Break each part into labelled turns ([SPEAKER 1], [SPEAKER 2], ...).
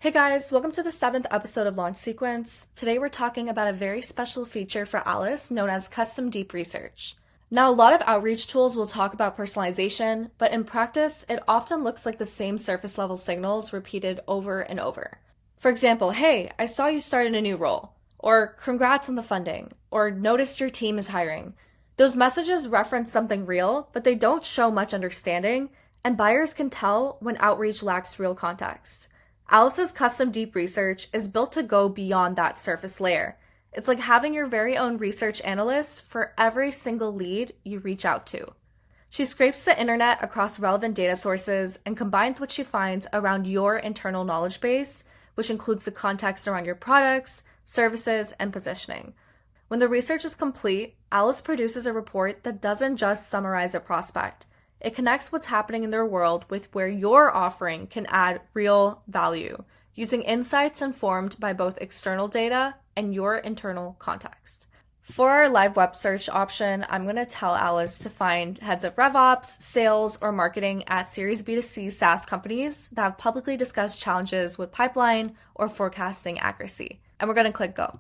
[SPEAKER 1] Hey guys, welcome to the 7th episode of Launch Sequence. Today we're talking about a very special feature for Alice known as custom deep research. Now, a lot of outreach tools will talk about personalization, but in practice, it often looks like the same surface level signals repeated over and over. For example, hey, I saw you started a new role, or congrats on the funding, or noticed your team is hiring. Those messages reference something real, but they don't show much understanding, and buyers can tell when outreach lacks real context. Alice's custom deep research is built to go beyond that surface layer. It's like having your very own research analyst for every single lead you reach out to. She scrapes the internet across relevant data sources and combines what she finds around your internal knowledge base, which includes the context around your products, services, and positioning. When the research is complete, Alice produces a report that doesn't just summarize a prospect. It connects what's happening in their world with where your offering can add real value, using insights informed by both external data and your internal context. For our live web search option, I'm going to tell Alice to find heads of RevOps, sales, or marketing at Series B2C SaaS companies that have publicly discussed challenges with pipeline or forecasting accuracy. And we're going to click go.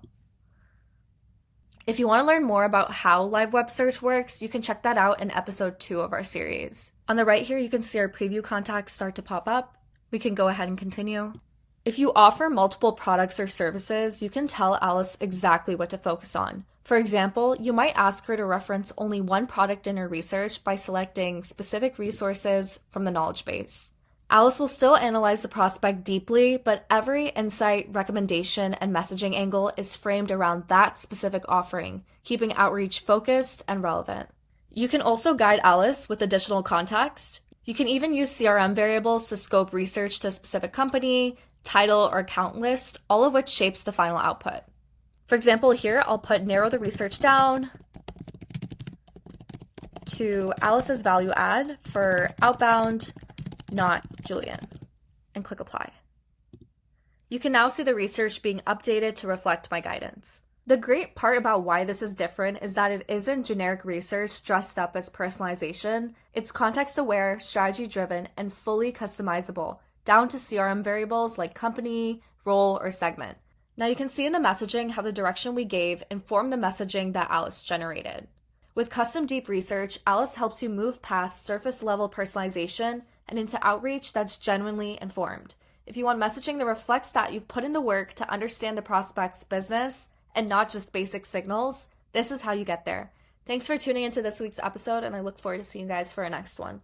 [SPEAKER 1] If you want to learn more about how live web search works, you can check that out in episode 2 of our series. On the right here, you can see our preview contacts start to pop up. We can go ahead and continue. If you offer multiple products or services, you can tell Alice exactly what to focus on. For example, you might ask her to reference only one product in her research by selecting specific resources from the knowledge base. Alice will still analyze the prospect deeply, but every insight, recommendation, and messaging angle is framed around that specific offering, keeping outreach focused and relevant. You can also guide Alice with additional context. You can even use CRM variables to scope research to a specific company, title, or account list, all of which shapes the final output. For example, here I'll put narrow the research down to Alice's value add for outbound, not Julian, and click apply. You can now see the research being updated to reflect my guidance. The great part about why this is different is that it isn't generic research dressed up as personalization. It's context-aware, strategy-driven, and fully customizable, down to CRM variables like company, role, or segment. Now you can see in the messaging how the direction we gave informed the messaging that Alice generated. With custom deep research, Alice helps you move past surface-level personalization and into outreach that's genuinely informed. If you want messaging that reflects that you've put in the work to understand the prospect's business and not just basic signals, this is how you get there. Thanks for tuning into this week's episode, and I look forward to seeing you guys for our next one.